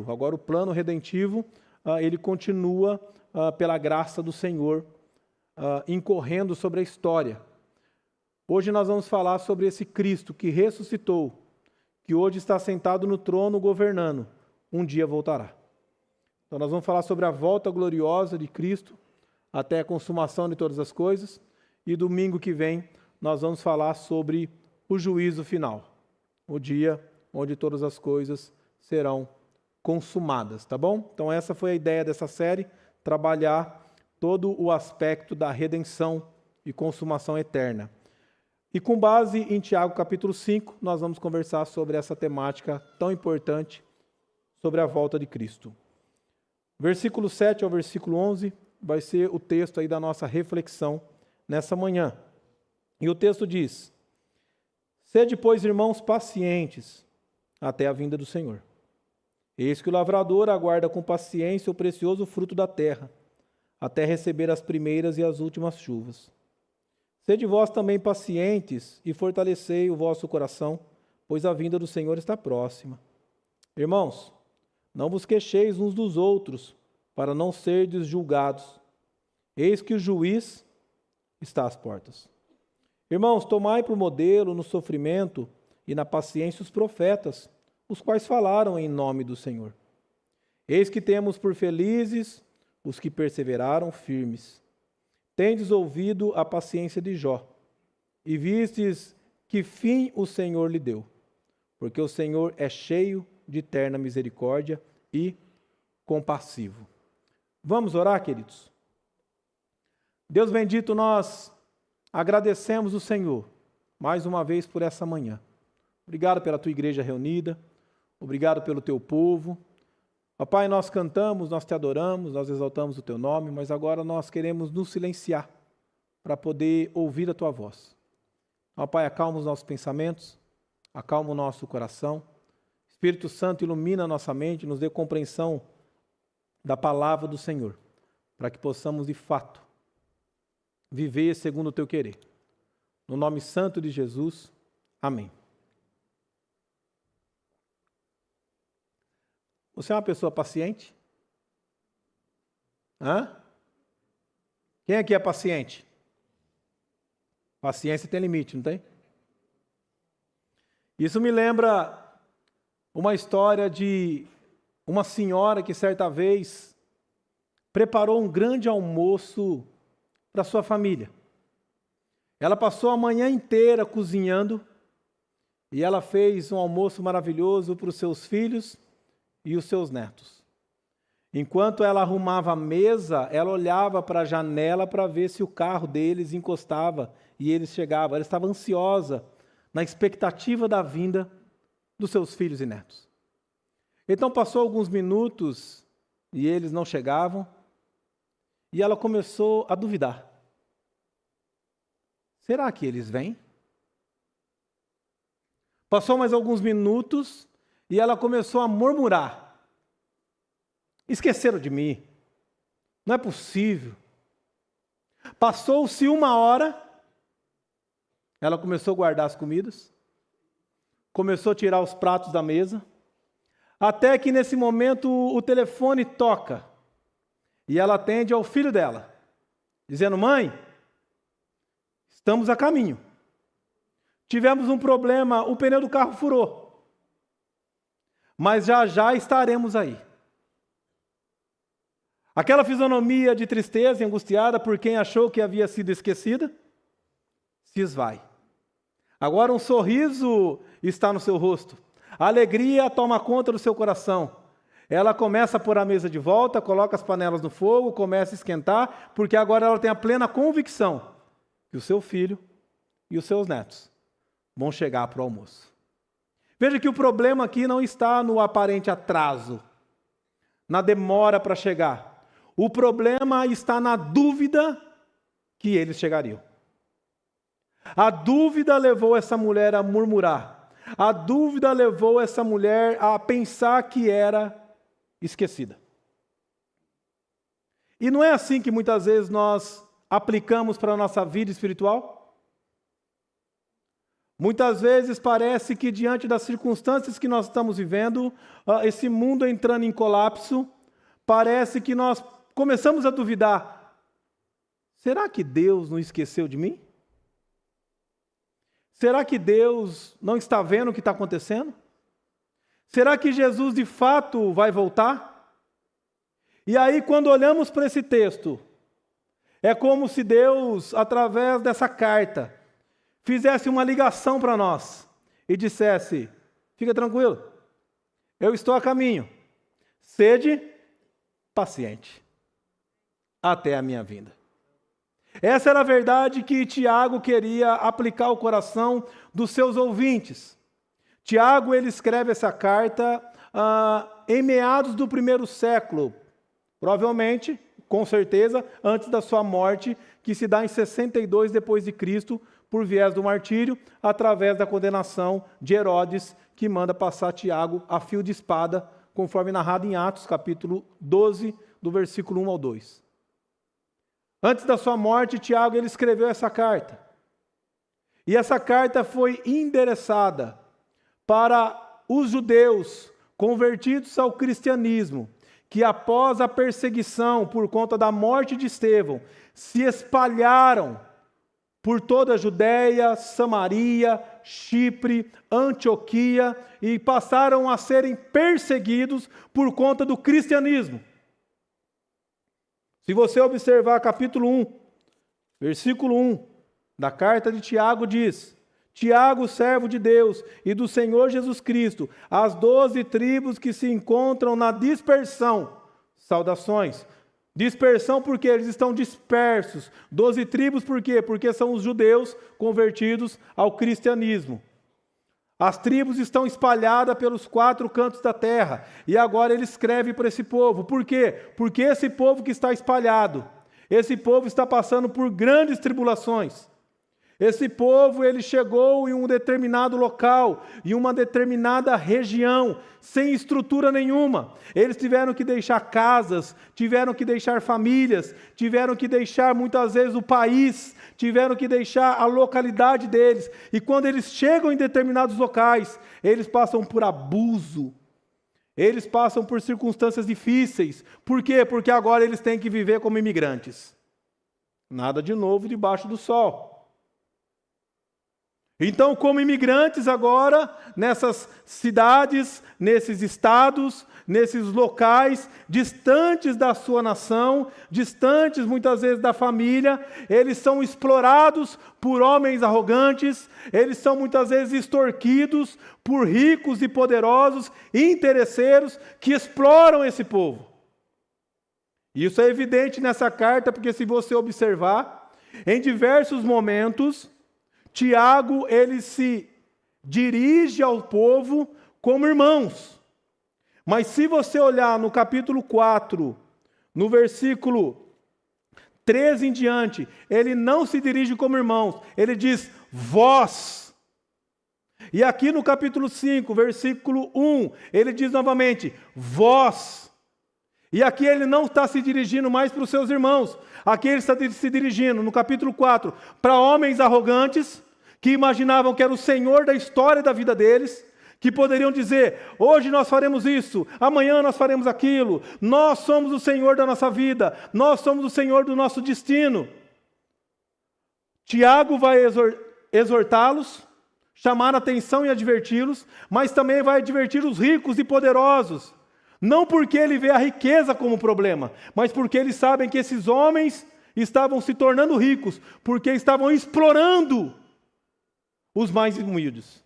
Agora o plano redentivo, ele continua pela graça do Senhor, incorrendo sobre a história. Hoje nós vamos falar sobre esse Cristo que ressuscitou, que hoje está sentado no trono governando, um dia voltará. Então nós vamos falar sobre a volta gloriosa de Cristo, até a consumação de todas as coisas, e domingo que vem nós vamos falar sobre o juízo final, o dia onde todas as coisas serão consumadas, tá bom? Então essa foi a ideia dessa série, trabalhar todo o aspecto da redenção e consumação eterna. E com base em Tiago capítulo 5, nós vamos conversar sobre essa temática tão importante, sobre a volta de Cristo. Versículo 7 ao versículo 11 vai ser o texto aí da nossa reflexão nessa manhã. E o texto diz: Sede, pois, irmãos, pacientes até a vinda do Senhor. Eis que o lavrador aguarda com paciência o precioso fruto da terra, até receber as primeiras e as últimas chuvas. Sede vós também pacientes e fortalecei o vosso coração, pois a vinda do Senhor está próxima. Irmãos, não vos queixeis uns dos outros, para não serdes julgados. Eis que o juiz está às portas. Irmãos, tomai por modelo no sofrimento e na paciência os profetas, os quais falaram em nome do Senhor. Eis que temos por felizes os que perseveraram firmes. Tendes ouvido a paciência de Jó, e vistes que fim o Senhor lhe deu, porque o Senhor é cheio de terna misericórdia e compassivo. Vamos orar, queridos? Deus bendito, nós agradecemos o Senhor mais uma vez por essa manhã. Obrigado pela tua igreja reunida, obrigado pelo teu povo. Ó Pai, nós cantamos, nós te adoramos, nós exaltamos o teu nome, mas agora nós queremos nos silenciar para poder ouvir a tua voz. Ó Pai, acalma os nossos pensamentos, acalma o nosso coração. Espírito Santo, ilumina a nossa mente, nos dê compreensão da palavra do Senhor, para que possamos de fato viver segundo o teu querer. No nome santo de Jesus, amém. Você é uma pessoa paciente? Quem aqui é paciente? Paciência tem limite, não tem? Isso me lembra uma história de uma senhora que certa vez preparou um grande almoço para sua família. Ela passou a manhã inteira cozinhando e ela fez um almoço maravilhoso para os seus filhos e os seus netos. Enquanto ela arrumava a mesa, ela olhava para a janela para ver se o carro deles encostava e eles chegavam. Ela estava ansiosa, na expectativa da vinda dos seus filhos e netos. Então passou alguns minutos e eles não chegavam, e ela começou a duvidar. Será que eles vêm? Passou mais alguns minutos e ela começou a murmurar. Esqueceram de mim. Não é possível. Passou-se 1 hora, ela começou a guardar as comidas, começou a tirar os pratos da mesa, até que nesse momento o telefone toca e ela atende ao filho dela, dizendo: mãe, estamos a caminho. Tivemos um problema, o pneu do carro furou. Mas já já estaremos aí. Aquela fisionomia de tristeza e angustiada por quem achou que havia sido esquecida, se esvai. Agora um sorriso está no seu rosto. A alegria toma conta do seu coração. Ela começa a pôr a mesa de volta, coloca as panelas no fogo, começa a esquentar, porque agora ela tem a plena convicção que o seu filho e os seus netos vão chegar para o almoço. Veja que o problema aqui não está no aparente atraso, na demora para chegar. O problema está na dúvida que eles chegariam. A dúvida levou essa mulher a murmurar. A dúvida levou essa mulher a pensar que era esquecida. E não é assim que muitas vezes nós aplicamos para a nossa vida espiritual? Muitas vezes parece que diante das circunstâncias que nós estamos vivendo, esse mundo entrando em colapso, parece que nós começamos a duvidar. Será que Deus não esqueceu de mim? Será que Deus não está vendo o que está acontecendo? Será que Jesus de fato vai voltar? E aí, quando olhamos para esse texto, é como se Deus, através dessa carta, fizesse uma ligação para nós e dissesse: fica tranquilo, eu estou a caminho, sede paciente até a minha vinda. Essa era a verdade que Tiago queria aplicar ao coração dos seus ouvintes. Tiago, ele escreve essa carta em meados do 1º século, provavelmente, com certeza, antes da sua morte, que se dá em 62 depois de Cristo, por viés do martírio, através da condenação de Herodes, que manda passar Tiago a fio de espada, conforme narrado em Atos, capítulo 12, do versículo 1 ao 2. Antes da sua morte, Tiago, ele escreveu essa carta. E essa carta foi endereçada para os judeus convertidos ao cristianismo, que após a perseguição por conta da morte de Estevão, se espalharam por toda a Judéia, Samaria, Chipre, Antioquia, e passaram a serem perseguidos por conta do cristianismo. Se você observar capítulo 1, versículo 1, da carta de Tiago diz: Tiago, servo de Deus e do Senhor Jesus Cristo, as 12 tribos que se encontram na dispersão, saudações. Dispersão porque eles estão dispersos. 12 tribos por quê? Porque são os judeus convertidos ao cristianismo. As tribos estão espalhadas pelos 4 cantos da terra. E agora ele escreve para esse povo. Por quê? Porque esse povo que está espalhado, esse povo está passando por grandes tribulações. Esse povo, ele chegou em um determinado local, em uma determinada região, sem estrutura nenhuma. Eles tiveram que deixar casas, tiveram que deixar famílias, tiveram que deixar muitas vezes o país, tiveram que deixar a localidade deles. E quando eles chegam em determinados locais, eles passam por abuso, eles passam por circunstâncias difíceis. Por quê? Porque agora eles têm que viver como imigrantes. Nada de novo debaixo do sol. Então, como imigrantes agora, nessas cidades, nesses estados, nesses locais, distantes da sua nação, distantes muitas vezes da família, eles são explorados por homens arrogantes, eles são muitas vezes extorquidos por ricos e poderosos interesseiros que exploram esse povo. Isso é evidente nessa carta, porque se você observar, em diversos momentos, Tiago, ele se dirige ao povo como irmãos. Mas se você olhar no capítulo 4, no versículo 13 em diante, ele não se dirige como irmãos, ele diz vós. E aqui no capítulo 5, versículo 1, ele diz novamente vós. E aqui ele não está se dirigindo mais para os seus irmãos. Aqui ele está se dirigindo, no capítulo 4, para homens arrogantes, que imaginavam que era o Senhor da história da vida deles, que poderiam dizer, hoje nós faremos isso, amanhã nós faremos aquilo, nós somos o Senhor da nossa vida, nós somos o Senhor do nosso destino. Tiago vai exortá-los, chamar a atenção e adverti-los, mas também vai advertir os ricos e poderosos, não porque ele vê a riqueza como problema, mas porque eles sabem que esses homens estavam se tornando ricos, porque estavam explorando os mais humildes.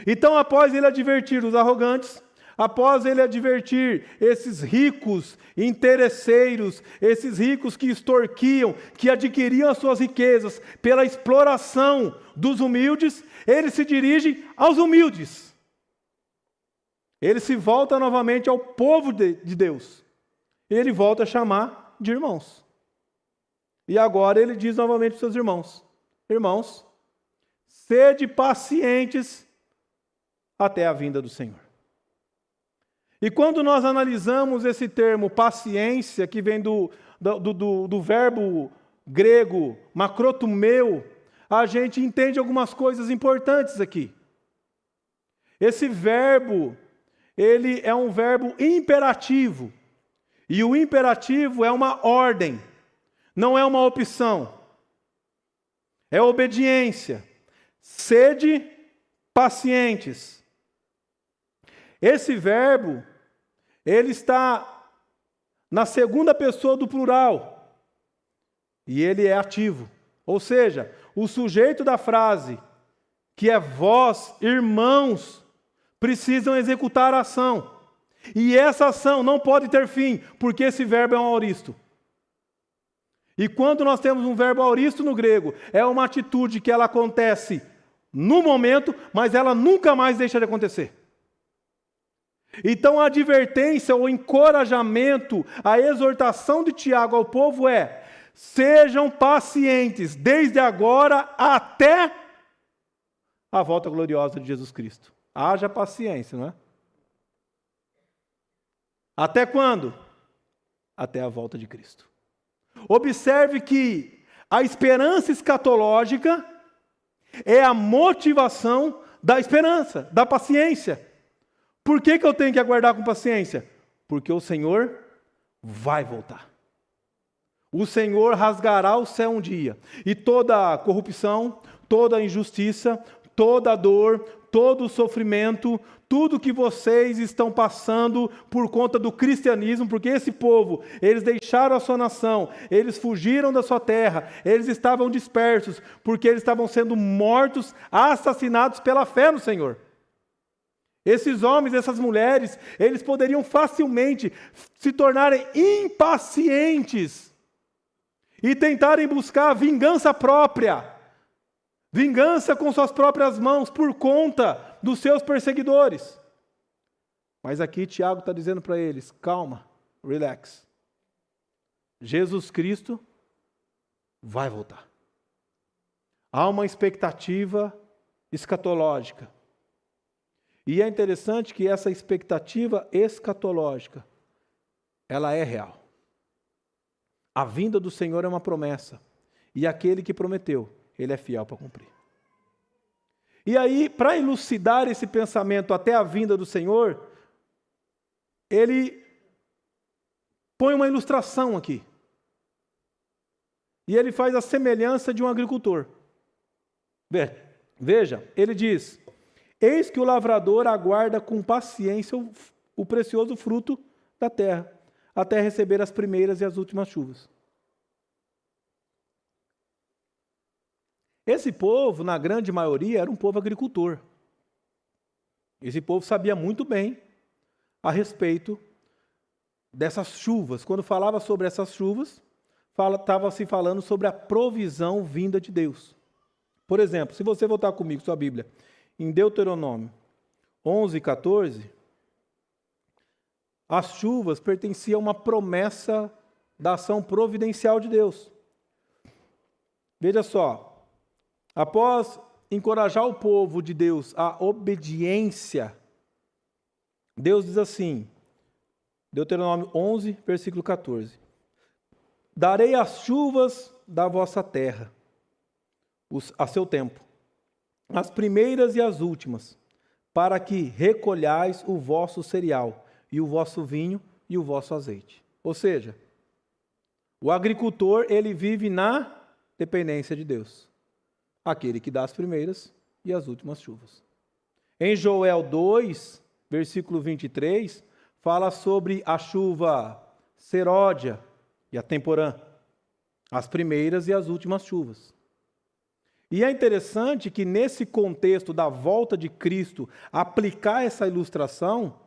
Então, após ele advertir os arrogantes, após ele advertir esses ricos interesseiros, esses ricos que extorquiam, que adquiriam as suas riquezas pela exploração dos humildes, ele se dirige aos humildes. Ele se volta novamente ao povo de Deus. Ele volta a chamar de irmãos. E agora ele diz novamente para os seus irmãos: irmãos, sede pacientes até a vinda do Senhor. E quando nós analisamos esse termo paciência, que vem do verbo grego macrotumeu, a gente entende algumas coisas importantes aqui. Esse verbo, ele é um verbo imperativo. E o imperativo é uma ordem, não é uma opção. É obediência. Sede pacientes. Esse verbo, ele está na segunda pessoa do plural. E ele é ativo. Ou seja, o sujeito da frase, que é vós, irmãos, precisam executar a ação. E essa ação não pode ter fim, porque esse verbo é um aoristo. E quando nós temos um verbo aoristo no grego, é uma atitude que ela acontece no momento, mas ela nunca mais deixa de acontecer. Então a advertência, o encorajamento, a exortação de Tiago ao povo é: sejam pacientes desde agora até a volta gloriosa de Jesus Cristo. Haja paciência, não é? Até quando? Até a volta de Cristo. Observe que a esperança escatológica é a motivação da esperança, da paciência. Por que eu tenho que aguardar com paciência? Porque o Senhor vai voltar. O Senhor rasgará o céu um dia. E toda a corrupção, toda a injustiça, toda a dor, todo o sofrimento, tudo que vocês estão passando por conta do cristianismo, porque esse povo, eles deixaram a sua nação, eles fugiram da sua terra, eles estavam dispersos, porque eles estavam sendo mortos, assassinados pela fé no Senhor. Esses homens, essas mulheres, eles poderiam facilmente se tornarem impacientes e tentarem buscar vingança própria, vingança com suas próprias mãos por conta dos seus perseguidores. Mas aqui Tiago está dizendo para eles: calma, relax. Jesus Cristo vai voltar. Há uma expectativa escatológica. E é interessante que essa expectativa escatológica, ela é real. A vinda do Senhor é uma promessa. E aquele que prometeu, ele é fiel para cumprir. E aí, para elucidar esse pensamento até a vinda do Senhor, ele põe uma ilustração aqui. E ele faz a semelhança de um agricultor. Veja, ele diz: eis que o lavrador aguarda com paciência o precioso fruto da terra, até receber as primeiras e as últimas chuvas. Esse povo, na grande maioria, era um povo agricultor. Esse povo sabia muito bem a respeito dessas chuvas. Quando falava sobre essas chuvas, estava se falando sobre a provisão vinda de Deus. Por exemplo, se você voltar comigo, sua Bíblia, em Deuteronômio 11:14, as chuvas pertenciam a uma promessa da ação providencial de Deus. Veja só. Após encorajar o povo de Deus à obediência, Deus diz assim, Deuteronômio 11, versículo 14: darei as chuvas da vossa terra, a seu tempo, as primeiras e as últimas, para que recolhais o vosso cereal, e o vosso vinho e o vosso azeite. Ou seja, o agricultor, ele vive na dependência de Deus. Aquele que dá as primeiras e as últimas chuvas. Em Joel 2, versículo 23, fala sobre a chuva seródia e a temporã, as primeiras e as últimas chuvas. E é interessante que nesse contexto da volta de Cristo, aplicar essa ilustração,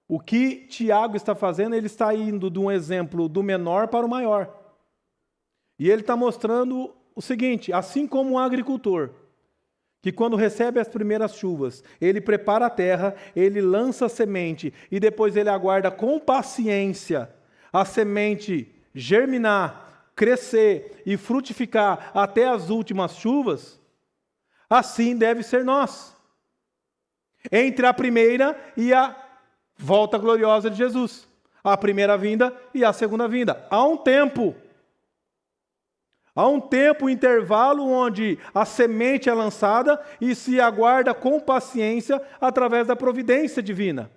o que Tiago está fazendo, ele está indo de um exemplo do menor para o maior. E ele está mostrando o seguinte: assim como um agricultor, que quando recebe as primeiras chuvas, ele prepara a terra, ele lança a semente e depois ele aguarda com paciência a semente germinar, crescer e frutificar até as últimas chuvas, assim deve ser nós. Entre a primeira e a volta gloriosa de Jesus, a primeira vinda e a segunda vinda, há um tempo. Há um tempo, um intervalo, onde a semente é lançada e se aguarda com paciência através da providência divina.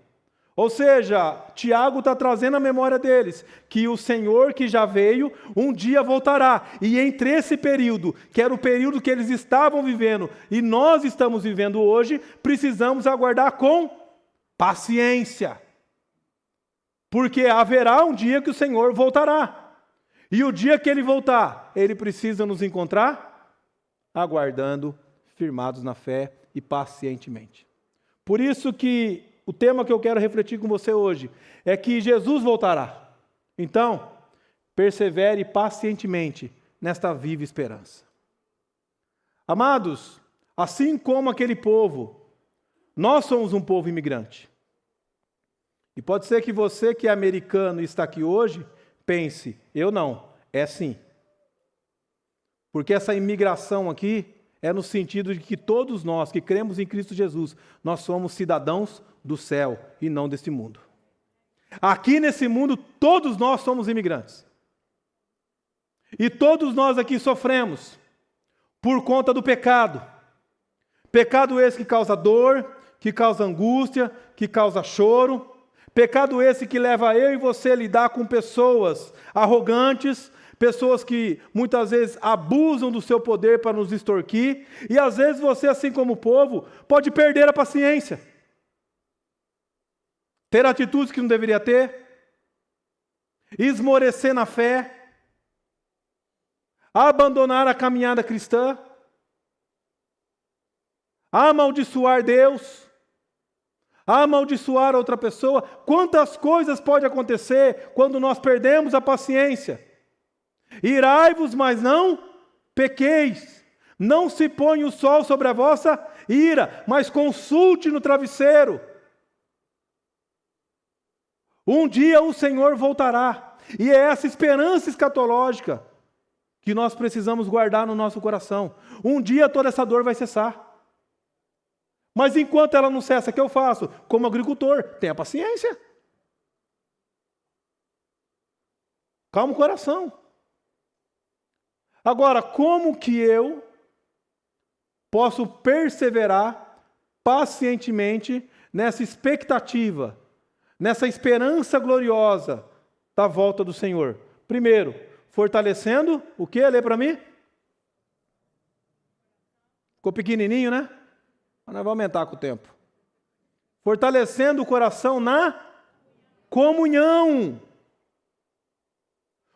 Ou seja, Tiago está trazendo à memória deles que o Senhor que já veio, um dia voltará. E entre esse período, que era o período que eles estavam vivendo e nós estamos vivendo hoje, precisamos aguardar com paciência. Porque haverá um dia que o Senhor voltará. E o dia que Ele voltar, Ele precisa nos encontrar aguardando, firmados na fé e pacientemente. Por isso que o tema que eu quero refletir com você hoje é que Jesus voltará. Então, persevere pacientemente nesta viva esperança. Amados, assim como aquele povo, nós somos um povo imigrante. E pode ser que você que é americano e está aqui hoje, pense, eu não, é sim. Porque essa imigração aqui é no sentido de que todos nós que cremos em Cristo Jesus, nós somos cidadãos do céu e não deste mundo. Aqui nesse mundo, todos nós somos imigrantes. E todos nós aqui sofremos por conta do pecado. Pecado esse que causa dor, que causa angústia, que causa choro. Pecado esse que leva eu e você a lidar com pessoas arrogantes, pessoas que muitas vezes abusam do seu poder para nos extorquir, e às vezes você, assim como o povo, pode perder a paciência. Ter atitudes que não deveria ter, esmorecer na fé, abandonar a caminhada cristã, amaldiçoar Deus, amaldiçoar outra pessoa. Quantas coisas pode acontecer quando nós perdemos a paciência? Irai-vos, mas não pequeis. Não se ponha o sol sobre a vossa ira, mas consulte no travesseiro. Um dia o Senhor voltará. E é essa esperança escatológica que nós precisamos guardar no nosso coração. Um dia toda essa dor vai cessar. Mas enquanto ela não cessa, o que eu faço? Como agricultor, tenha paciência. Calma o coração. Agora, como que eu posso perseverar pacientemente nessa expectativa, nessa esperança gloriosa da volta do Senhor? Primeiro, fortalecendo o quê? Lê para mim. Ficou pequenininho, né? Mas nós vamos aumentar com o tempo. Fortalecendo o coração na comunhão.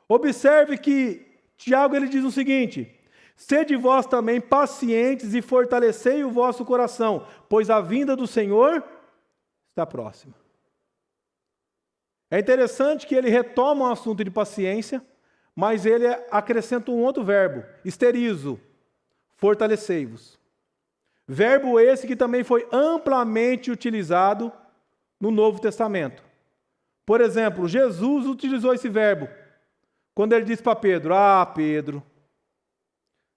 Observe que Tiago ele diz o seguinte: sede vós também pacientes e fortalecei o vosso coração, pois a vinda do Senhor está próxima. É interessante que ele retoma o assunto de paciência, mas ele acrescenta um outro verbo, esterizo, fortalecei-vos. Verbo esse que também foi amplamente utilizado no Novo Testamento. Por exemplo, Jesus utilizou esse verbo quando ele disse para Pedro: ah, Pedro,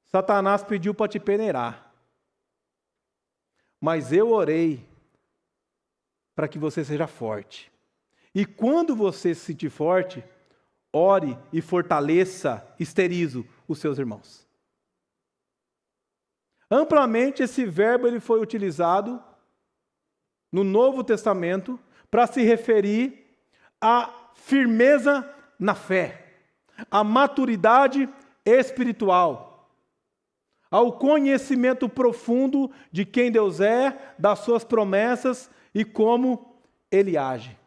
Satanás pediu para te peneirar, mas eu orei para que você seja forte. E quando você se sentir forte, ore e fortaleça, esterizo os seus irmãos. Amplamente esse verbo ele foi utilizado no Novo Testamento para se referir à firmeza na fé, à maturidade espiritual, ao conhecimento profundo de quem Deus é, das suas promessas e como Ele age.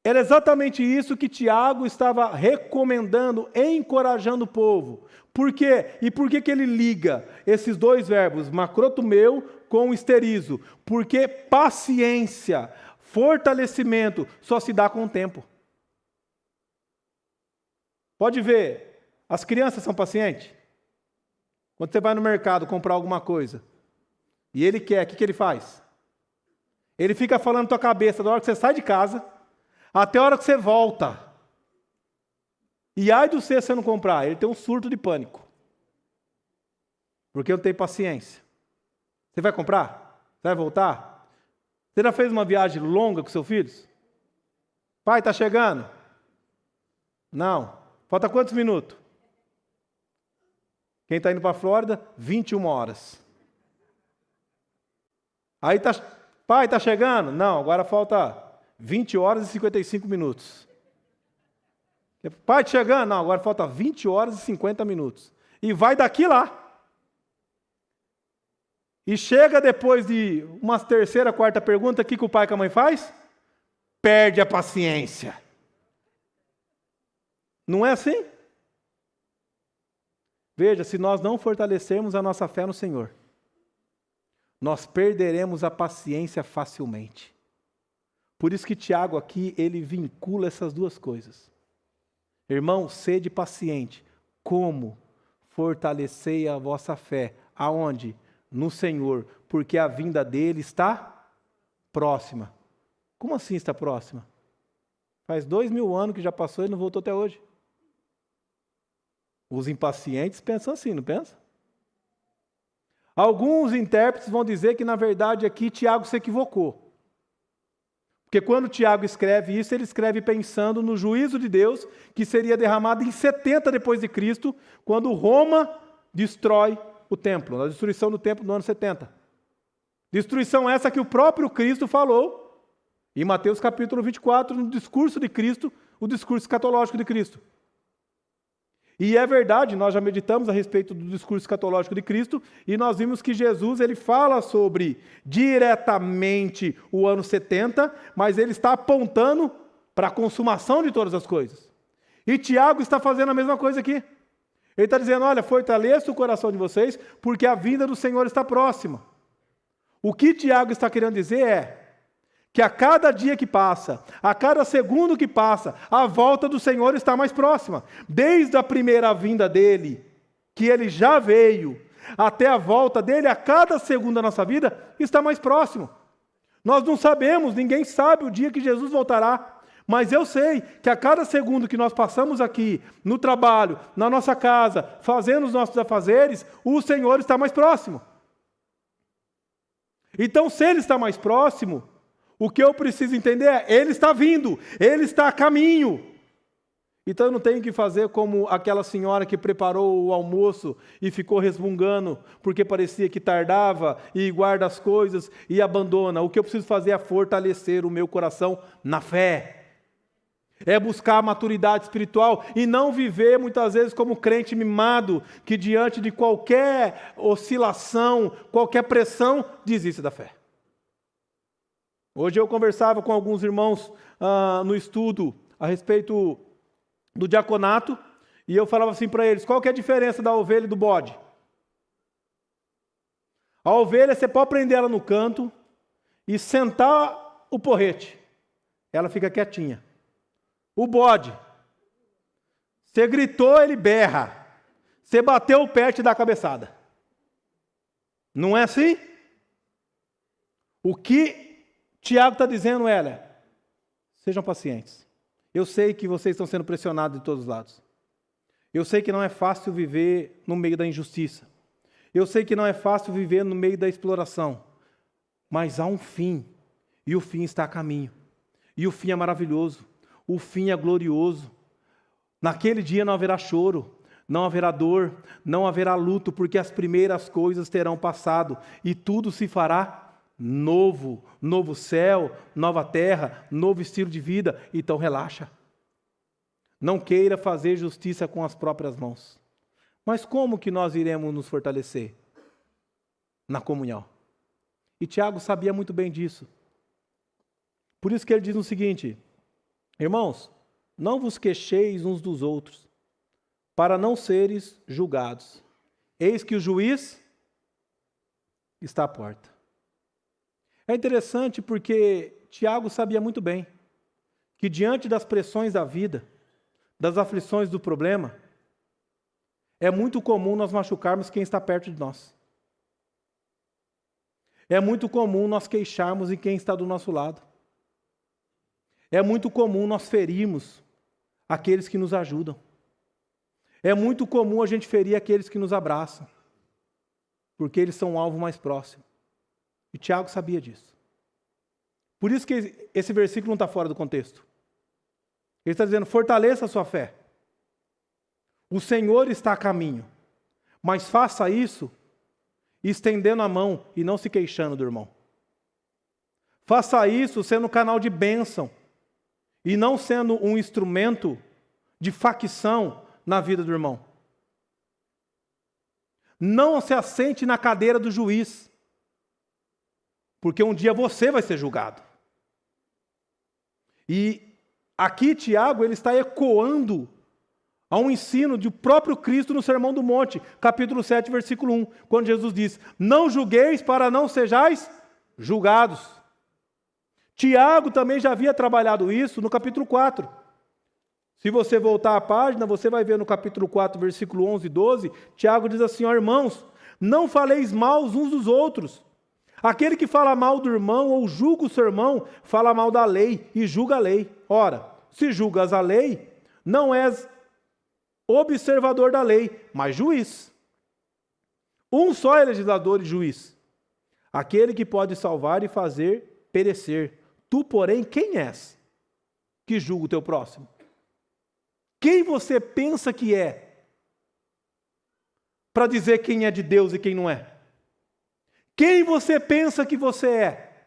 Era exatamente isso que Tiago estava recomendando, encorajando o povo. Por quê? E por que ele liga esses dois verbos, macrotumeu com esterizo? Porque paciência, fortalecimento, só se dá com o tempo. Pode ver, as crianças são pacientes? Quando você vai no mercado comprar alguma coisa, e ele quer, o que ele faz? Ele fica falando na tua cabeça da hora que você sai de casa, até a hora que você volta. E ai do você não comprar, ele tem um surto de pânico. Porque não tem paciência. Você vai comprar? Vai voltar? Você já fez uma viagem longa com seus filhos? Pai, está chegando? Não. Falta quantos minutos? Quem está indo para a Flórida, 21 horas. Aí pai, está chegando? Não, agora falta 20 horas e 55 minutos. Pai, está chegando? Não, agora falta 20 horas e 50 minutos. E vai daqui lá. E chega depois de uma terceira, quarta pergunta, o que o pai e a mãe faz? Perde a paciência. Não é assim? Veja, se nós não fortalecermos a nossa fé no Senhor, nós perderemos a paciência facilmente. Por isso que Tiago aqui, ele vincula essas duas coisas. Irmão, sede paciente. Como? Fortalecei a vossa fé. Aonde? No Senhor, porque a vinda dele está próxima. Como assim está próxima? Faz 2000 anos que já passou e não voltou até hoje. Os impacientes pensam assim, não pensam? Alguns intérpretes vão dizer que, na verdade, aqui Tiago se equivocou. Porque quando Tiago escreve isso, ele escreve pensando no juízo de Deus, que seria derramado em 70 depois de Cristo, quando Roma destrói o templo, na destruição do templo no ano 70. Destruição essa que o próprio Cristo falou, em Mateus capítulo 24, no discurso de Cristo, o discurso escatológico de Cristo. E é verdade, nós já meditamos a respeito do discurso escatológico de Cristo, e nós vimos que Jesus ele fala sobre diretamente o ano 70, mas ele está apontando para a consumação de todas as coisas. E Tiago está fazendo a mesma coisa aqui. Ele está dizendo, olha, fortaleça o coração de vocês, porque a vinda do Senhor está próxima. O que Tiago está querendo dizer é que a cada dia que passa, a cada segundo que passa, a volta do Senhor está mais próxima. Desde a primeira vinda dele, que ele já veio, até a volta dele, a cada segundo da nossa vida, está mais próximo. Nós não sabemos, ninguém sabe o dia que Jesus voltará, mas eu sei que a cada segundo que nós passamos aqui, no trabalho, na nossa casa, fazendo os nossos afazeres, o Senhor está mais próximo. Então, se ele está mais próximo, o que eu preciso entender é, ele está vindo, ele está a caminho. Então eu não tenho que fazer como aquela senhora que preparou o almoço e ficou resmungando, porque parecia que tardava, e guarda as coisas e abandona. O que eu preciso fazer é fortalecer o meu coração na fé. É buscar a maturidade espiritual e não viver muitas vezes como crente mimado, que diante de qualquer oscilação, qualquer pressão, desiste da fé. Hoje eu conversava com alguns irmãos no estudo a respeito do diaconato, e eu falava assim para eles, qual que é a diferença da ovelha e do bode? A ovelha, você pode prender ela no canto e sentar o porrete, ela fica quietinha. O bode, você gritou, ele berra. Você bateu o pé, te dá a cabeçada. Não é assim? O que Tiago está dizendo, sejam pacientes. Eu sei que vocês estão sendo pressionados de todos os lados. Eu sei que não é fácil viver no meio da injustiça. Eu sei que não é fácil viver no meio da exploração. Mas há um fim, e o fim está a caminho. E o fim é maravilhoso. O fim é glorioso. Naquele dia não haverá choro, não haverá dor, não haverá luto, porque as primeiras coisas terão passado, e tudo se fará novo, novo céu, nova terra, novo estilo de vida. Então relaxa. Não queira fazer justiça com as próprias mãos. Mas como que nós iremos nos fortalecer? Na comunhão. E Tiago sabia muito bem disso. Por isso que ele diz o seguinte, irmãos, não vos queixeis uns dos outros, para não seres julgados. Eis que o juiz está à porta. É interessante porque Tiago sabia muito bem que diante das pressões da vida, das aflições do problema, é muito comum nós machucarmos quem está perto de nós. É muito comum nós queixarmos em quem está do nosso lado. É muito comum nós ferirmos aqueles que nos ajudam. É muito comum a gente ferir aqueles que nos abraçam, porque eles são um alvo mais próximo. E Tiago sabia disso. Por isso que esse versículo não está fora do contexto. Ele está dizendo, fortaleça a sua fé. O Senhor está a caminho. Mas faça isso estendendo a mão e não se queixando do irmão. Faça isso sendo um canal de bênção e não sendo um instrumento de facção na vida do irmão. Não se assente na cadeira do juiz, porque um dia você vai ser julgado. E aqui Tiago ele está ecoando a um ensino do próprio Cristo no Sermão do Monte, capítulo 7, versículo 1, quando Jesus diz: não julgueis para não sejais julgados. Tiago também já havia trabalhado isso no capítulo 4. Se você voltar à página, você vai ver no capítulo 4, versículo 11 e 12, Tiago diz assim: ó, irmãos, não faleis mal uns dos outros. Aquele que fala mal do irmão ou julga o seu irmão, fala mal da lei e julga a lei. Ora, se julgas a lei, não és observador da lei, mas juiz. Um só é legislador e juiz, aquele que pode salvar e fazer perecer. Tu, porém, quem és que julga o teu próximo? Quem você pensa que é para dizer quem é de Deus e quem não é? Quem você pensa que você é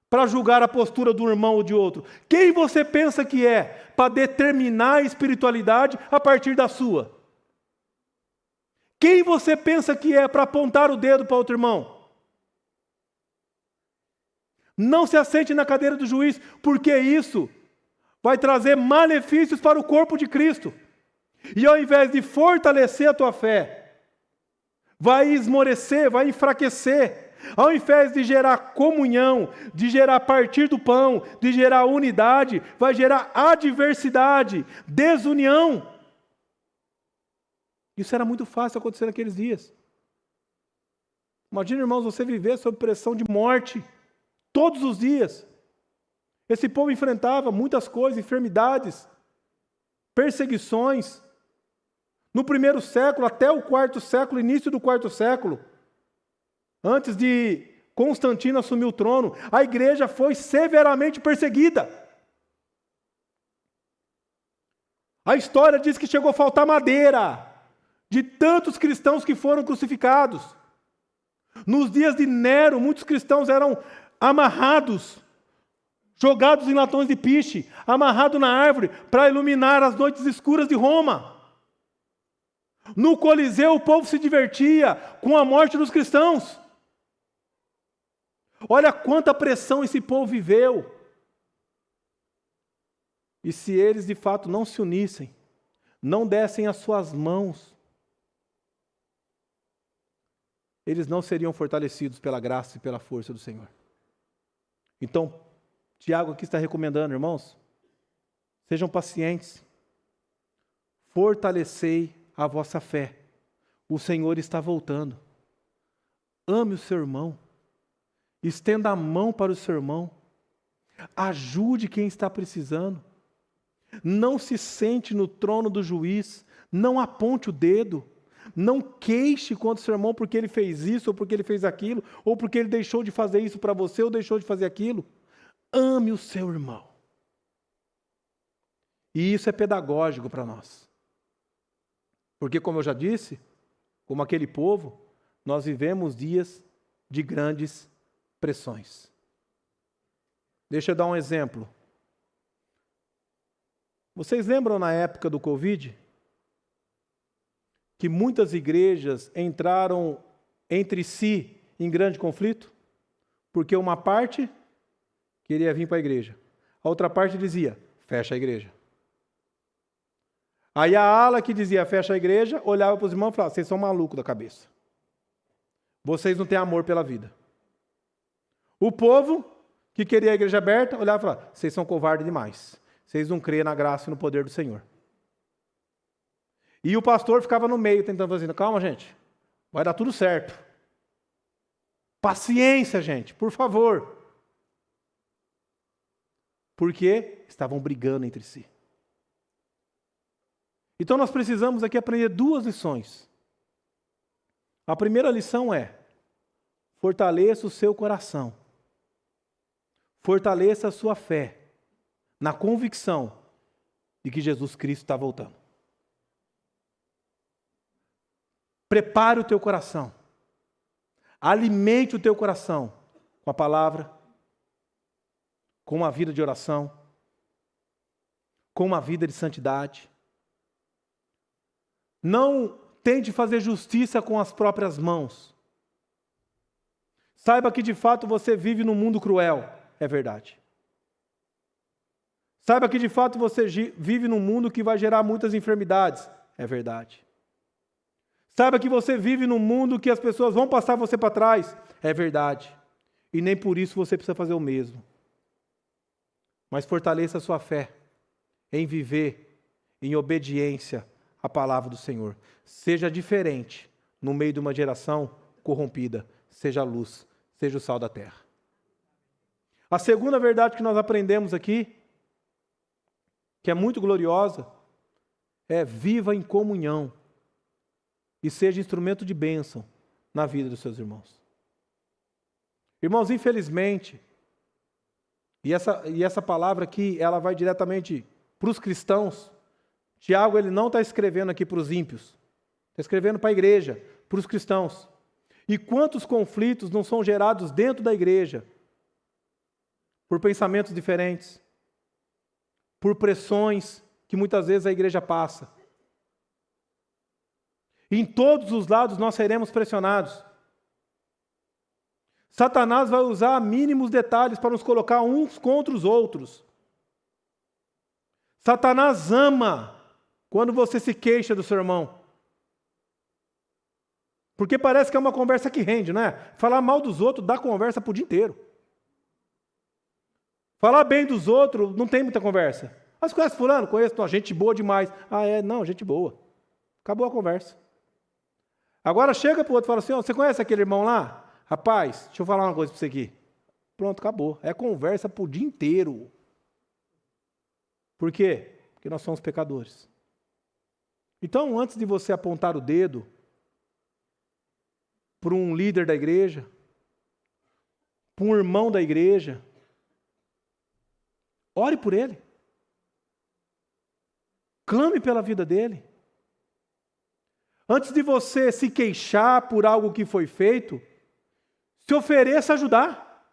para julgar a postura do irmão ou de outro? Quem você pensa que é para determinar a espiritualidade a partir da sua? Quem você pensa que é para apontar o dedo para outro irmão? Não se assente na cadeira do juiz, porque isso vai trazer malefícios para o corpo de Cristo. E ao invés de fortalecer a tua fé, vai esmorecer, vai enfraquecer. Ao invés de gerar comunhão, de gerar partir do pão, de gerar unidade, vai gerar adversidade, desunião. Isso era muito fácil acontecer naqueles dias. Imagina, irmãos, você viver sob pressão de morte todos os dias. Esse povo enfrentava muitas coisas, enfermidades, perseguições. No primeiro século, até o quarto século, início do quarto século, antes de Constantino assumir o trono, a igreja foi severamente perseguida. A história diz que chegou a faltar madeira de tantos cristãos que foram crucificados. Nos dias de Nero, muitos cristãos eram amarrados, jogados em latões de piche, amarrados na árvore para iluminar as noites escuras de Roma. No Coliseu, o povo se divertia com a morte dos cristãos. Olha quanta pressão esse povo viveu. E se eles de fato não se unissem, não dessem as suas mãos, eles não seriam fortalecidos pela graça e pela força do Senhor. Então, Tiago aqui está recomendando, irmãos, sejam pacientes, fortalecei a vossa fé. O Senhor está voltando. Ame o seu irmão. Estenda a mão para o seu irmão. Ajude quem está precisando. Não se sente no trono do juiz. Não aponte o dedo. Não queixe contra o seu irmão porque ele fez isso, ou porque ele fez aquilo, ou porque ele deixou de fazer isso para você, ou deixou de fazer aquilo. Ame o seu irmão. E isso é pedagógico para nós. Porque, como eu já disse, como aquele povo, nós vivemos dias de grandes pressões. Deixa eu dar um exemplo. Vocês lembram na época do Covid? Que muitas igrejas entraram entre si em grande conflito? Porque uma parte queria vir para a igreja. A outra parte dizia, fecha a igreja. Aí a ala que dizia, fecha a igreja, olhava para os irmãos e falava, vocês são malucos da cabeça. Vocês não têm amor pela vida. O povo que queria a igreja aberta, olhava e falava, vocês são covardes demais. Vocês não creem na graça e no poder do Senhor. E o pastor ficava no meio, tentando fazer, calma, gente, vai dar tudo certo. Paciência, gente, por favor. Porque estavam brigando entre si. Então nós precisamos aqui aprender duas lições. A primeira lição é, fortaleça o seu coração. Fortaleça a sua fé na convicção de que Jesus Cristo está voltando. Prepare o teu coração. Alimente o teu coração com a palavra, com uma vida de oração, com uma vida de santidade. Não tente fazer justiça com as próprias mãos. Saiba que de fato você vive num mundo cruel, é verdade. Saiba que de fato você vive num mundo que vai gerar muitas enfermidades, é verdade. Saiba que você vive num mundo que as pessoas vão passar você para trás, é verdade. E nem por isso você precisa fazer o mesmo. Mas fortaleça a sua fé em viver em obediência à palavra do Senhor. Seja diferente no meio de uma geração corrompida. Seja a luz, seja o sal da terra. A segunda verdade que nós aprendemos aqui, que é muito gloriosa, é viva em comunhão e seja instrumento de bênção na vida dos seus irmãos. Irmãos, infelizmente, e essa palavra aqui, ela vai diretamente para os cristãos. Tiago, ele não está escrevendo aqui para os ímpios, está escrevendo para a igreja, para os cristãos. E quantos conflitos não são gerados dentro da igreja por pensamentos diferentes, por pressões que muitas vezes a igreja passa. Em todos os lados nós seremos pressionados. Satanás vai usar mínimos detalhes para nos colocar uns contra os outros. Satanás ama quando você se queixa do seu irmão. Porque parece que é uma conversa que rende, não é? Falar mal dos outros dá conversa para o dia inteiro. Falar bem dos outros não tem muita conversa. Mas conhece fulano? Conheço, não, gente boa demais. Ah, é? Não, gente boa. Acabou a conversa. Agora chega para o outro e fala assim, você conhece aquele irmão lá? Rapaz, deixa eu falar uma coisa para você aqui. Pronto, acabou. É conversa para o dia inteiro. Por quê? Porque nós somos pecadores. Então, antes de você apontar o dedo para um líder da igreja, para um irmão da igreja, ore por ele. Clame pela vida dele. Antes de você se queixar por algo que foi feito, se ofereça a ajudar.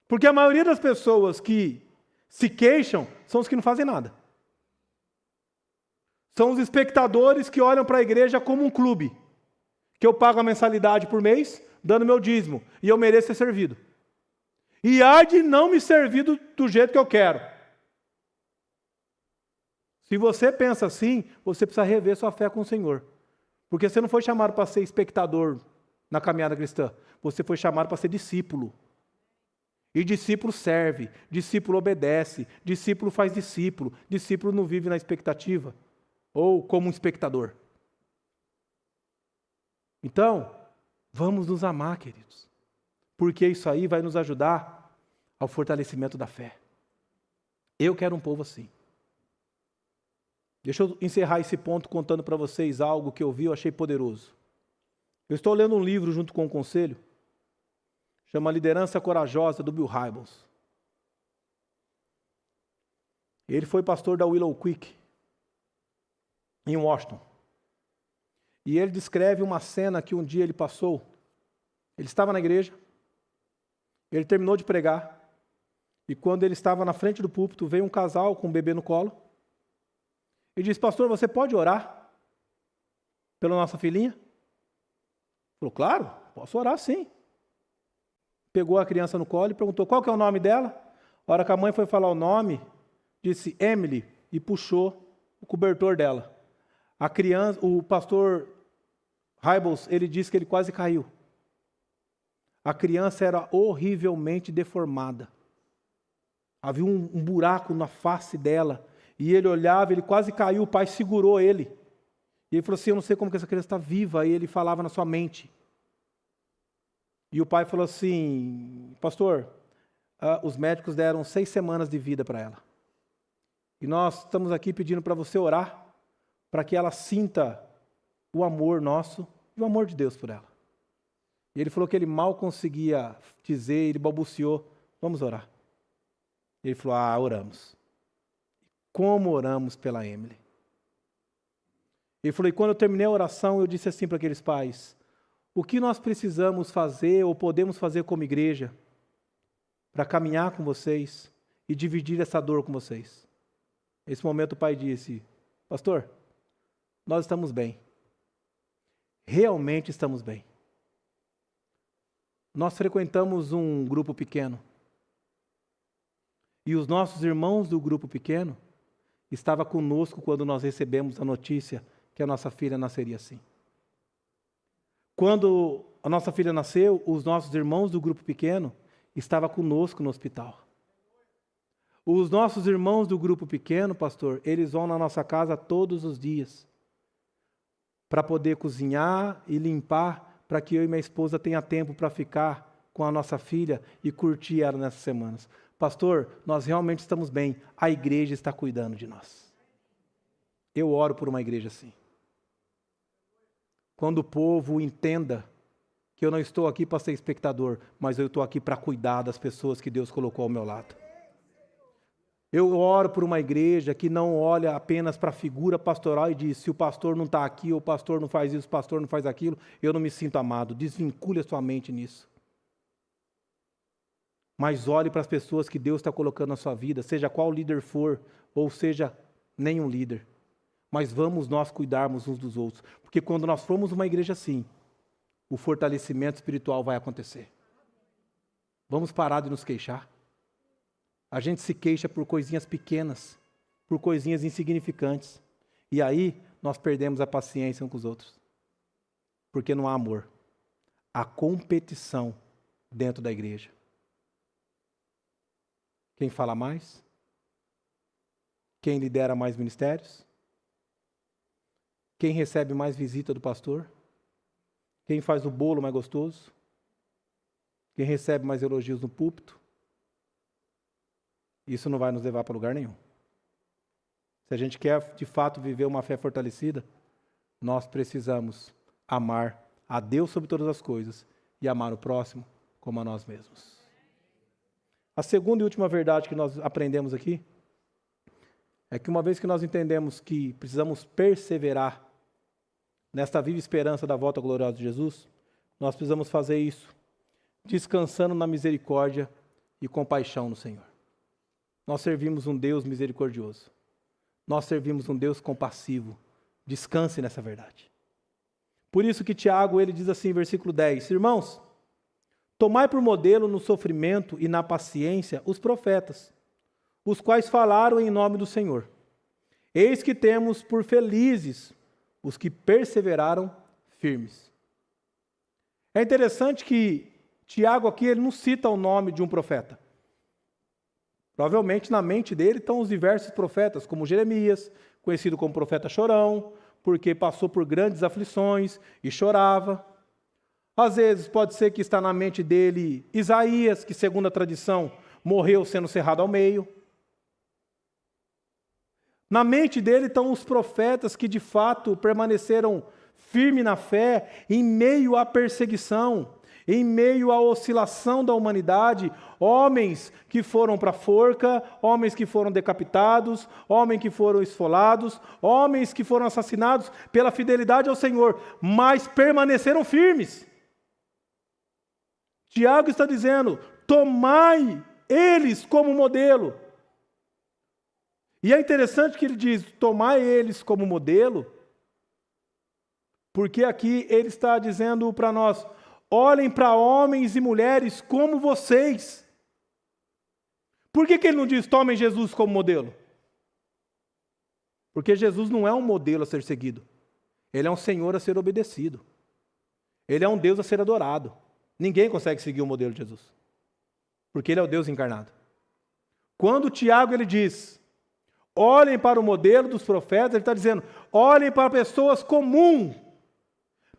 Porque a maioria das pessoas que se queixam são os que não fazem nada. São os espectadores que olham para a igreja como um clube, que eu pago a mensalidade por mês, dando meu dízimo, e eu mereço ser servido. E há de não me servir do jeito que eu quero. Se você pensa assim, você precisa rever sua fé com o Senhor. Porque você não foi chamado para ser espectador na caminhada cristã. Você foi chamado para ser discípulo. E discípulo serve, discípulo obedece, discípulo faz discípulo, discípulo não vive na expectativa ou como um espectador. Então, vamos nos amar, queridos. Porque isso aí vai nos ajudar ao fortalecimento da fé. Eu quero um povo assim. Deixa eu encerrar esse ponto contando para vocês algo que eu vi e achei poderoso. Eu estou lendo um livro junto com o conselho, chama Liderança Corajosa, do Bill Hybels. Ele foi pastor da Willow Creek, em Washington. E ele descreve uma cena que um dia ele passou. Ele estava na igreja, ele terminou de pregar, e quando ele estava na frente do púlpito, veio um casal com um bebê no colo, e disse, pastor, você pode orar pela nossa filhinha? Ele falou, claro, posso orar sim. Pegou a criança no colo e perguntou, qual que é o nome dela? A hora que a mãe foi falar o nome, disse Emily, e puxou o cobertor dela. A criança, o pastor Hybels, ele disse que ele quase caiu. A criança era horrivelmente deformada. Havia um buraco na face dela. E ele olhava, ele quase caiu, o pai segurou ele. E ele falou assim, eu não sei como que essa criança está viva. E ele falava na sua mente. E o pai falou assim, pastor, os médicos deram 6 semanas de vida para ela. E nós estamos aqui pedindo para você orar, para que ela sinta o amor nosso e o amor de Deus por ela. E ele falou que ele mal conseguia dizer, ele balbuciou, vamos orar. Ele falou, oramos. Como oramos pela Emily. Ele falou, e quando eu terminei a oração, eu disse assim para aqueles pais, o que nós precisamos fazer ou podemos fazer como igreja para caminhar com vocês e dividir essa dor com vocês? Nesse momento o pai disse, pastor, nós estamos bem. Realmente estamos bem. Nós frequentamos um grupo pequeno. E os nossos irmãos do grupo pequeno estavam conosco quando nós recebemos a notícia que a nossa filha nasceria assim. Quando a nossa filha nasceu, os nossos irmãos do grupo pequeno estavam conosco no hospital. Os nossos irmãos do grupo pequeno, pastor, eles vão na nossa casa todos os dias para poder cozinhar e limpar, para que eu e minha esposa tenha tempo para ficar com a nossa filha e curtir ela nessas semanas. Pastor, nós realmente estamos bem, a igreja está cuidando de nós. Eu oro por uma igreja assim. Quando o povo entenda que eu não estou aqui para ser espectador, mas eu estou aqui para cuidar das pessoas que Deus colocou ao meu lado. Eu oro por uma igreja que não olha apenas para a figura pastoral e diz, se o pastor não está aqui, ou o pastor não faz isso, o pastor não faz aquilo, eu não me sinto amado. Desvincule a sua mente nisso. Mas olhe para as pessoas que Deus está colocando na sua vida, seja qual líder for, ou seja nenhum líder. Mas vamos nós cuidarmos uns dos outros. Porque quando nós formos uma igreja assim, o fortalecimento espiritual vai acontecer. Vamos parar de nos queixar. A gente se queixa por coisinhas pequenas, por coisinhas insignificantes. E aí nós perdemos a paciência uns com os outros. Porque não há amor. Há competição dentro da igreja. Quem fala mais? Quem lidera mais ministérios? Quem recebe mais visita do pastor? Quem faz o bolo mais gostoso? Quem recebe mais elogios no púlpito? Isso não vai nos levar para lugar nenhum. Se a gente quer, de fato, viver uma fé fortalecida, nós precisamos amar a Deus sobre todas as coisas e amar o próximo como a nós mesmos. A segunda e última verdade que nós aprendemos aqui é que uma vez que nós entendemos que precisamos perseverar nesta viva esperança da volta gloriosa de Jesus, nós precisamos fazer isso descansando na misericórdia e compaixão no Senhor. Nós servimos um Deus misericordioso. Nós servimos um Deus compassivo. Descanse nessa verdade. Por isso que Tiago, ele diz assim, versículo 10, irmãos, tomai por modelo no sofrimento e na paciência os profetas, os quais falaram em nome do Senhor. Eis que temos por felizes os que perseveraram firmes. É interessante que Tiago aqui ele não cita o nome de um profeta. Provavelmente na mente dele estão os diversos profetas, como Jeremias, conhecido como profeta chorão, porque passou por grandes aflições e chorava. Às vezes pode ser que está na mente dele Isaías, que segundo a tradição morreu sendo cerrado ao meio. Na mente dele estão os profetas que de fato permaneceram firmes na fé em meio à perseguição, em meio à oscilação da humanidade, homens que foram para a forca, homens que foram decapitados, homens que foram esfolados, homens que foram assassinados pela fidelidade ao Senhor, mas permaneceram firmes. Tiago está dizendo, tomai eles como modelo. E é interessante que ele diz, tomai eles como modelo, porque aqui ele está dizendo para nós, olhem para homens e mulheres como vocês. Por que ele não diz, tomem Jesus como modelo? Porque Jesus não é um modelo a ser seguido. Ele é um Senhor a ser obedecido. Ele é um Deus a ser adorado. Ninguém consegue seguir o modelo de Jesus. Porque ele é o Deus encarnado. Quando Tiago ele diz, olhem para o modelo dos profetas, ele está dizendo, olhem para pessoas comuns.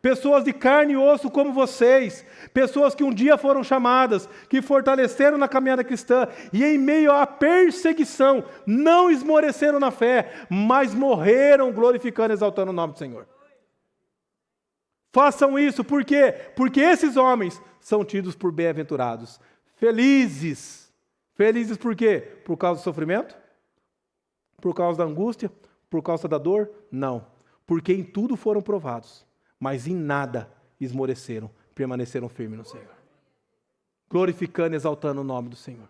Pessoas de carne e osso como vocês, pessoas que um dia foram chamadas, que fortaleceram na caminhada cristã e em meio à perseguição não esmoreceram na fé, mas morreram glorificando e exaltando o nome do Senhor. Façam isso, por quê? Porque esses homens são tidos por bem-aventurados, felizes. Felizes por quê? Por causa do sofrimento? Por causa da angústia? Por causa da dor? Não. porque em tudo foram provados, mas em nada esmoreceram, permaneceram firmes no Senhor. Glorificando e exaltando o nome do Senhor.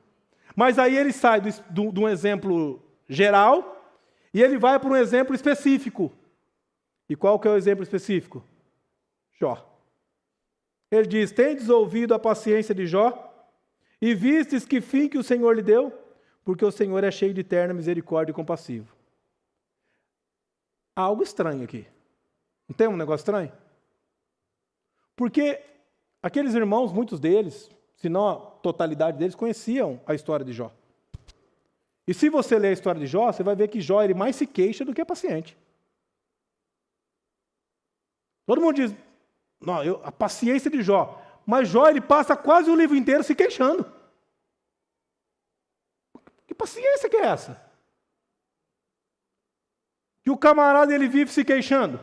Mas aí ele sai de um exemplo geral e ele vai para um exemplo específico. E qual que é o exemplo específico? Jó. Ele diz: tendes ouvido a paciência de Jó e vistes que fim que o Senhor lhe deu? Porque o Senhor é cheio de eterna misericórdia e compassivo. Há algo estranho aqui. Não tem um negócio estranho? Porque aqueles irmãos, muitos deles, se não a totalidade deles, conheciam a história de Jó. E se você ler a história de Jó, você vai ver que Jó ele mais se queixa do que é paciente. Todo mundo diz, não, a paciência de Jó. Mas Jó ele passa quase o livro inteiro se queixando. Que paciência que é essa? Que o camarada ele vive se queixando.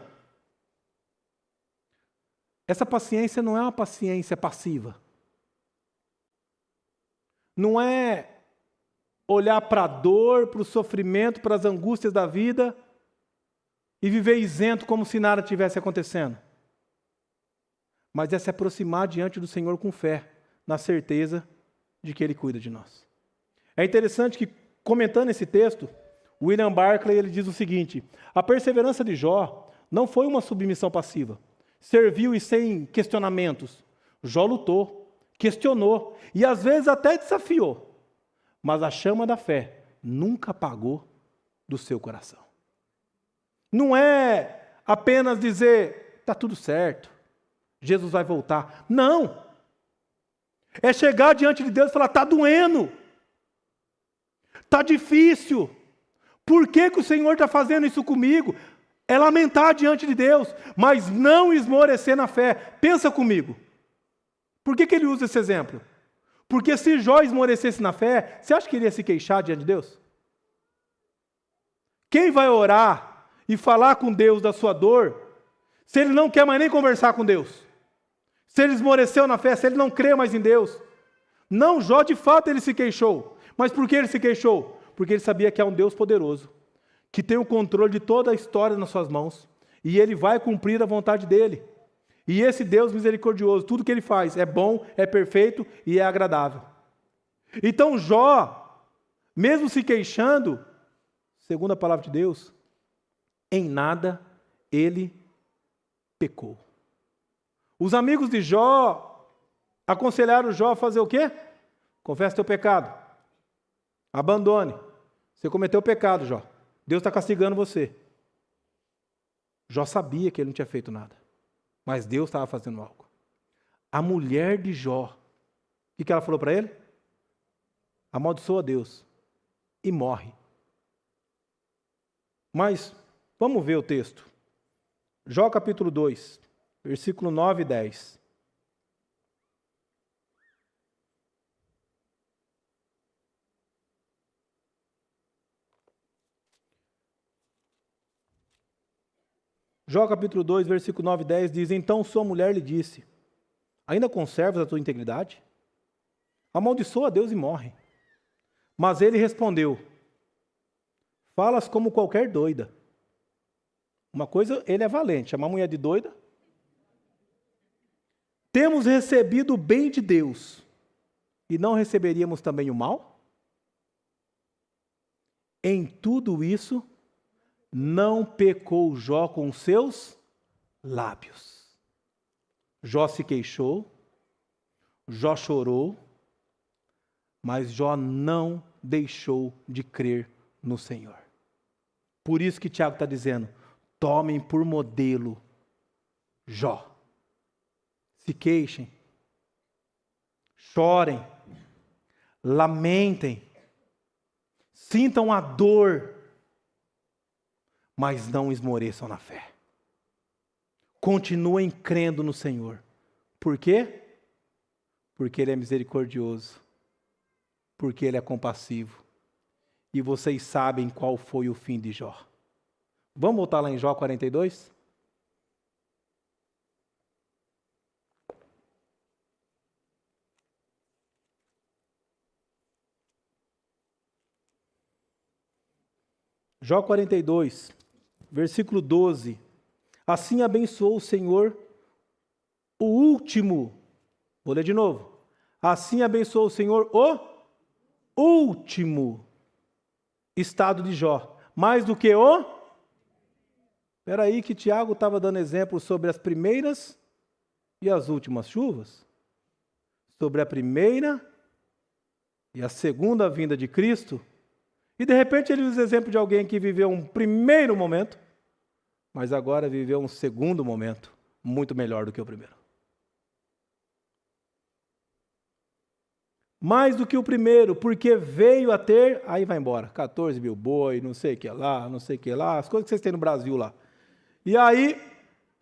Essa paciência não é uma paciência passiva. Não é olhar para a dor, para o sofrimento, para as angústias da vida e viver isento como se nada tivesse acontecendo. Mas é se aproximar diante do Senhor com fé, na certeza de que Ele cuida de nós. É interessante que, comentando esse texto, William Barclay ele diz o seguinte: a perseverança de Jó não foi uma submissão passiva. Serviu e sem questionamentos. Jó lutou, questionou e às vezes até desafiou. Mas a chama da fé nunca apagou do seu coração. Não é apenas dizer, está tudo certo, Jesus vai voltar. Não. É chegar diante de Deus e falar, está doendo. Está difícil. Por que o Senhor está fazendo isso comigo? É lamentar diante de Deus, mas não esmorecer na fé. Pensa comigo. Por que ele usa esse exemplo? Porque se Jó esmorecesse na fé, você acha que ele ia se queixar diante de Deus? Quem vai orar e falar com Deus da sua dor, se ele não quer mais nem conversar com Deus? Se ele esmoreceu na fé, se ele não crê mais em Deus? Não, Jó de fato ele se queixou. Mas por que ele se queixou? Porque ele sabia que há um Deus poderoso, que tem o controle de toda a história nas suas mãos, e ele vai cumprir a vontade dele. E esse Deus misericordioso, tudo que ele faz é bom, é perfeito e é agradável. Então Jó, mesmo se queixando, segundo a palavra de Deus, em nada ele pecou. Os amigos de Jó aconselharam Jó a fazer o quê? Confessa teu pecado. Abandone. Você cometeu pecado, Jó. Deus está castigando você. Jó sabia que ele não tinha feito nada. Mas Deus estava fazendo algo. A mulher de Jó, o que ela falou para ele? Amaldiçoa Deus e morre. Mas, vamos ver o texto. Jó capítulo 2, versículo 9 e 10. Jó capítulo 2, versículo 9 e 10 diz: então sua mulher lhe disse, ainda conservas a tua integridade? Amaldiçoa a Deus e morre. Mas ele respondeu, falas como qualquer doida. Uma coisa, ele é valente, chamar a mulher de doida. Temos recebido o bem de Deus, e não receberíamos também o mal? Em tudo isso, não pecou Jó com seus lábios. Jó se queixou, Jó chorou, mas Jó não deixou de crer no Senhor. Por isso que Tiago está dizendo, tomem por modelo Jó. Se queixem, chorem, lamentem, sintam a dor, mas não esmoreçam na fé. Continuem crendo no Senhor. Por quê? Porque Ele é misericordioso. Porque Ele é compassivo. E vocês sabem qual foi o fim de Jó. Vamos voltar lá em Jó 42? Jó 42, versículo 12 Assim abençoou o Senhor o último. Vou ler de novo. Assim abençoou o Senhor o último estado de Jó. Mais do que o... Espera aí que Tiago estava dando exemplo sobre as primeiras e as últimas chuvas. Sobre a primeira e a segunda vinda de Cristo. E de repente ele usa exemplo de alguém que viveu um primeiro momento, mas agora viveu um segundo momento, muito melhor do que o primeiro. Mais do que o primeiro, porque veio a ter, aí vai embora, 14 mil boi, não sei o que lá, não sei o que lá, as coisas que vocês têm no Brasil lá. E aí,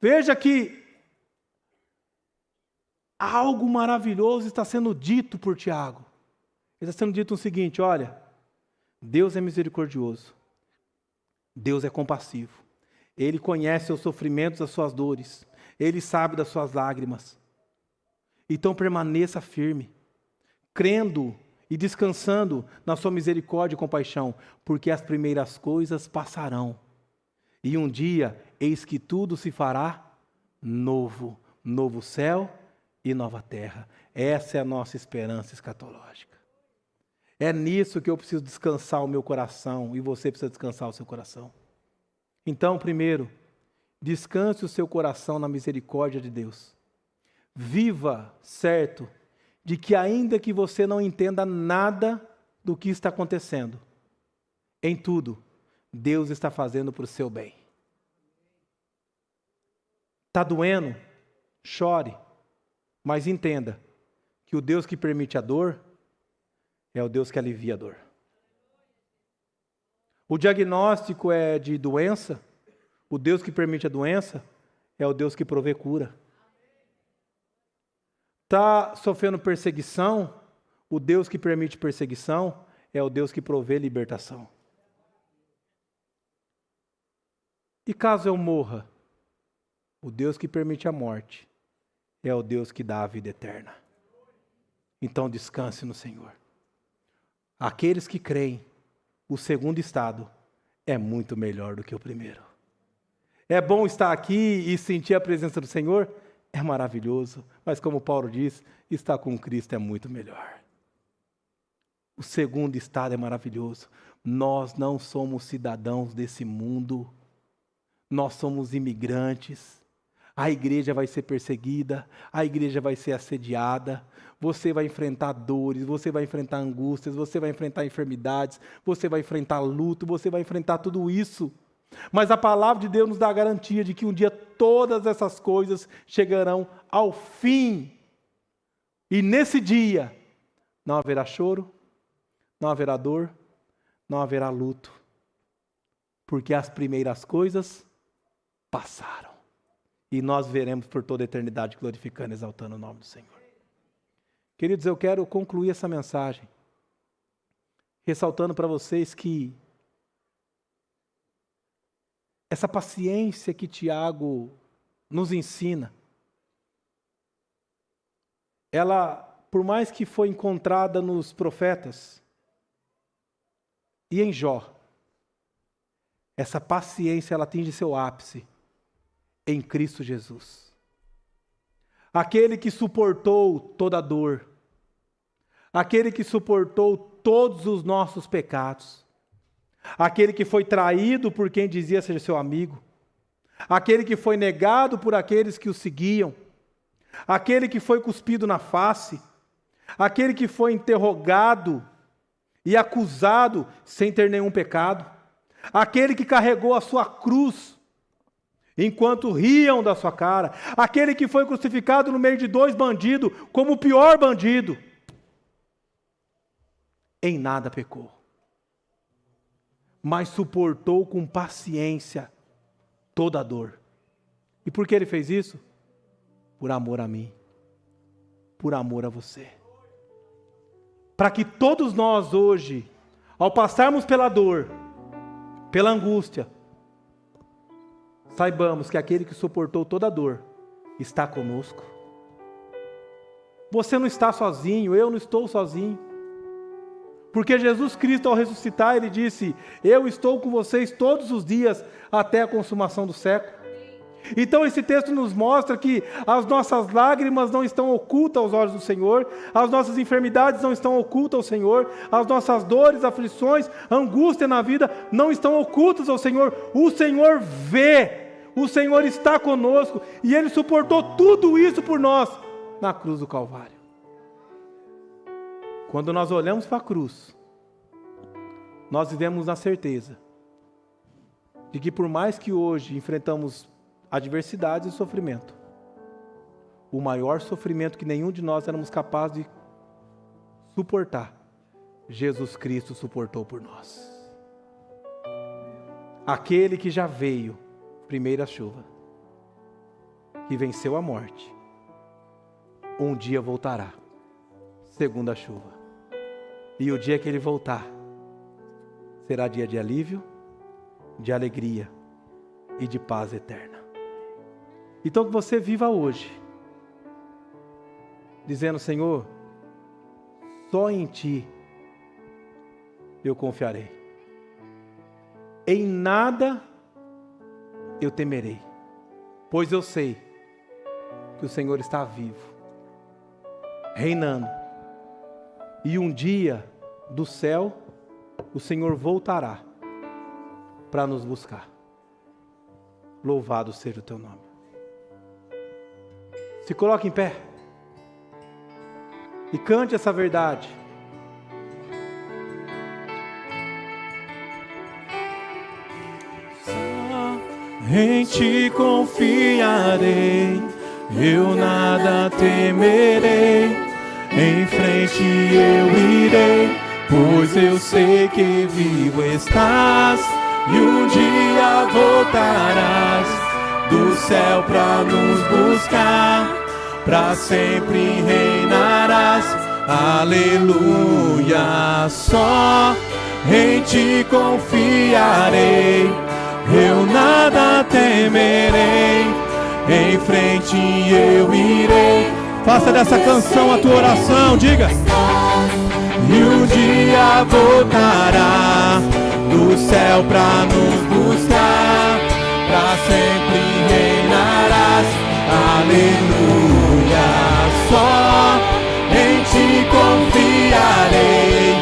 veja que algo maravilhoso está sendo dito por Tiago. Ele está sendo dito o seguinte, olha, Deus é misericordioso, Deus é compassivo, Ele conhece os sofrimentos, as suas dores, Ele sabe das suas lágrimas. Então permaneça firme, crendo e descansando na sua misericórdia e compaixão, porque as primeiras coisas passarão. E um dia, eis que tudo se fará novo, novo céu e nova terra. Essa é a nossa esperança escatológica. É nisso que eu preciso descansar o meu coração e você precisa descansar o seu coração. Então, primeiro, descanse o seu coração na misericórdia de Deus. Viva certo de que ainda que você não entenda nada do que está acontecendo, em tudo, Deus está fazendo para o seu bem. Está doendo? Chore, mas entenda que o Deus que permite a dor é o Deus que alivia a dor. O diagnóstico é de doença, o Deus que permite a doença é o Deus que provê cura. Está sofrendo perseguição, o Deus que permite perseguição é o Deus que provê libertação. E caso eu morra, o Deus que permite a morte é o Deus que dá a vida eterna. Então descanse no Senhor. Aqueles que creem, o segundo estado é muito melhor do que o primeiro. É bom estar aqui e sentir a presença do Senhor? É maravilhoso, mas como Paulo diz, estar com Cristo é muito melhor. O segundo estado é maravilhoso. Nós não somos cidadãos desse mundo, nós somos imigrantes. A igreja vai ser perseguida, a igreja vai ser assediada, você vai enfrentar dores, você vai enfrentar angústias, você vai enfrentar enfermidades, você vai enfrentar luto, você vai enfrentar tudo isso. Mas a palavra de Deus nos dá a garantia de que um dia todas essas coisas chegarão ao fim. E nesse dia não haverá choro, não haverá dor, não haverá luto. Porque as primeiras coisas passaram. E nós veremos por toda a eternidade glorificando e exaltando o nome do Senhor. Queridos, eu quero concluir essa mensagem ressaltando para vocês que essa paciência que Tiago nos ensina, ela, por mais que foi encontrada nos profetas e em Jó, essa paciência ela atinge seu ápice em Cristo Jesus. Aquele que suportou toda a dor, aquele que suportou todos os nossos pecados, aquele que foi traído por quem dizia ser seu amigo, aquele que foi negado por aqueles que o seguiam, aquele que foi cuspido na face, aquele que foi interrogado e acusado sem ter nenhum pecado, aquele que carregou a sua cruz enquanto riam da sua cara, aquele que foi crucificado no meio de dois bandidos, como o pior bandido, em nada pecou, mas suportou com paciência toda a dor. E por que ele fez isso? Por amor a mim, por amor a você. Para que todos nós hoje, ao passarmos pela dor, pela angústia, saibamos que aquele que suportou toda a dor está conosco. Você não está sozinho, eu não estou sozinho. Porque Jesus Cristo, ao ressuscitar, ele disse: eu estou com vocês todos os dias até a consumação do século. Então esse texto nos mostra que as nossas lágrimas não estão ocultas aos olhos do Senhor, as nossas enfermidades não estão ocultas ao Senhor, as nossas dores, aflições, angústia na vida não estão ocultas ao Senhor. O Senhor vê, o Senhor está conosco e Ele suportou tudo isso por nós na cruz do Calvário. Quando nós olhamos para a cruz, nós vivemos na certeza de que por mais que hoje enfrentamos adversidades e sofrimento, o maior sofrimento que nenhum de nós éramos capazes de suportar, Jesus Cristo suportou por nós. Aquele que já veio, primeira chuva, que venceu a morte, um dia voltará, segunda chuva. E o dia que Ele voltar, será dia de alívio, de alegria e de paz eterna. Então que você viva hoje, dizendo: Senhor, só em Ti eu confiarei. Em nada eu temerei, pois eu sei que o Senhor está vivo, reinando. E um dia do céu o Senhor voltará para nos buscar. Louvado seja o Teu nome. Se coloque em pé e cante essa verdade. Só em Ti confiarei, eu nada temerei. Em frente eu irei, pois eu sei que vivo estás, e um dia voltarás do céu pra nos buscar, pra sempre reinarás. Aleluia, só em Ti confiarei, eu nada temerei. Em frente eu irei. Faça dessa canção a tua oração, diga. E um dia voltará do céu pra nos buscar, pra sempre reinarás. Aleluia, só em Ti confiarei,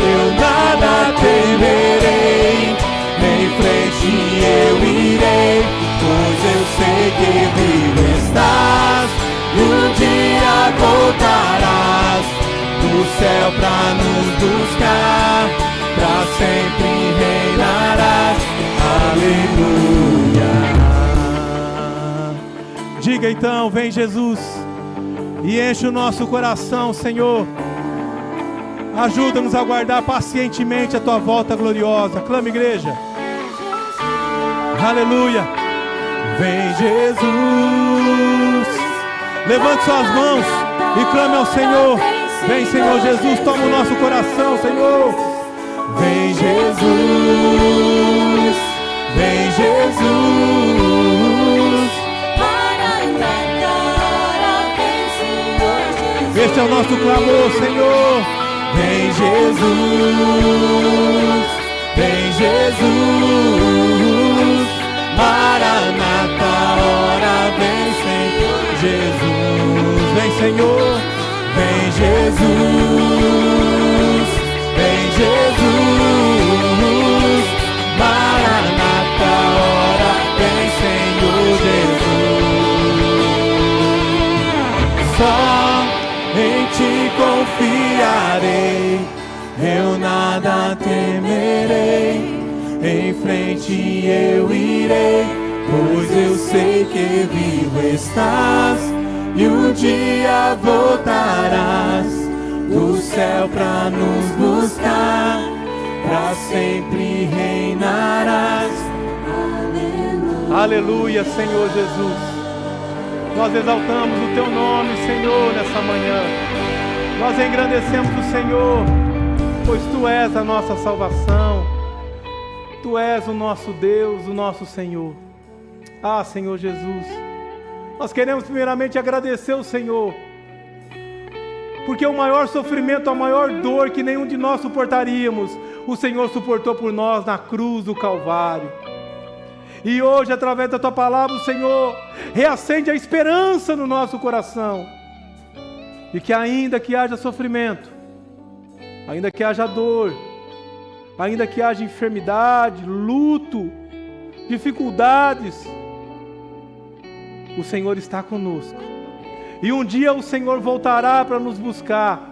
eu nada temerei. Em frente eu irei, pois eu sei que vivo estás, e um dia voltarás do céu pra nos buscar, pra sempre reinarás. Aleluia. Diga então: vem Jesus e enche o nosso coração, Senhor. Ajuda-nos a aguardar pacientemente a Tua volta gloriosa. Clame, igreja. Aleluia. Vem Jesus. Levante suas mãos e clame ao Senhor. Vem, Senhor Jesus, toma o nosso coração, Senhor. Vem Jesus, vem Jesus. Este é o nosso clamor, Senhor. Vem Jesus, vem Jesus. Maranata, hora vem, Senhor Jesus. Vem, Senhor, vem Jesus, vem Jesus. Maranata, hora vem, Senhor Jesus. Só em Ti confiarei, eu nada temerei. Em frente eu irei, pois eu sei que vivo estás, e um dia voltarás do céu pra nos buscar, pra sempre reinarás. Aleluia. Aleluia, Senhor Jesus. Nós exaltamos o Teu nome, Senhor, nessa manhã. Nós engrandecemos o Senhor, pois Tu és a nossa salvação. Tu és o nosso Deus, o nosso Senhor. Ah, Senhor Jesus, nós queremos primeiramente agradecer o Senhor, porque o maior sofrimento, a maior dor que nenhum de nós suportaríamos, o Senhor suportou por nós na cruz do Calvário. E hoje, através da Tua palavra, o Senhor reacende a esperança no nosso coração. E que ainda que haja sofrimento, ainda que haja dor, ainda que haja enfermidade, luto, dificuldades, o Senhor está conosco. E um dia o Senhor voltará para nos buscar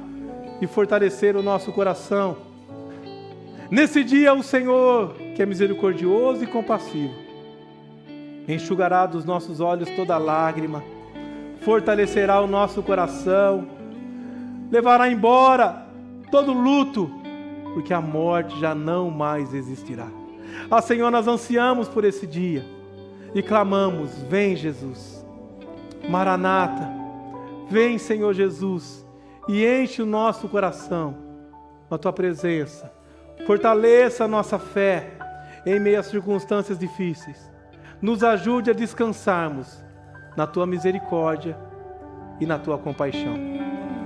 e fortalecer o nosso coração. Nesse dia o Senhor, que é misericordioso e compassivo, enxugará dos nossos olhos toda lágrima, fortalecerá o nosso coração, levará embora todo luto, porque a morte já não mais existirá. Senhor, nós ansiamos por esse dia e clamamos: vem Jesus, Maranata, vem Senhor Jesus, e enche o nosso coração com a Tua presença, fortaleça a nossa fé em meio às circunstâncias difíceis, nos ajude a descansarmos na Tua misericórdia e na Tua compaixão.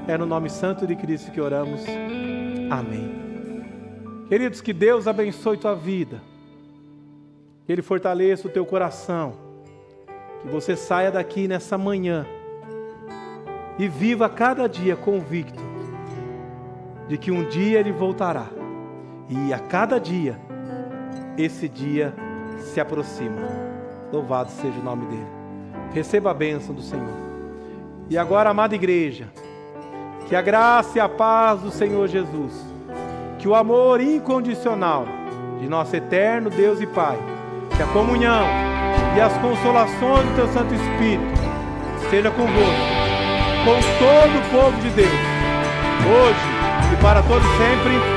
É no nome santo de Cristo que oramos. Amém. Queridos, que Deus abençoe tua vida, que Ele fortaleça o teu coração, que você saia daqui nessa manhã e viva cada dia convicto de que um dia Ele voltará, e a cada dia esse dia se aproxima. Louvado seja o nome dEle. Receba a bênção do Senhor. E agora, amada igreja, que a graça e a paz do Senhor Jesus, que o amor incondicional de nosso eterno Deus e Pai, que a comunhão e as consolações do Teu Santo Espírito seja convosco, com todo o povo de Deus, hoje e para todos sempre.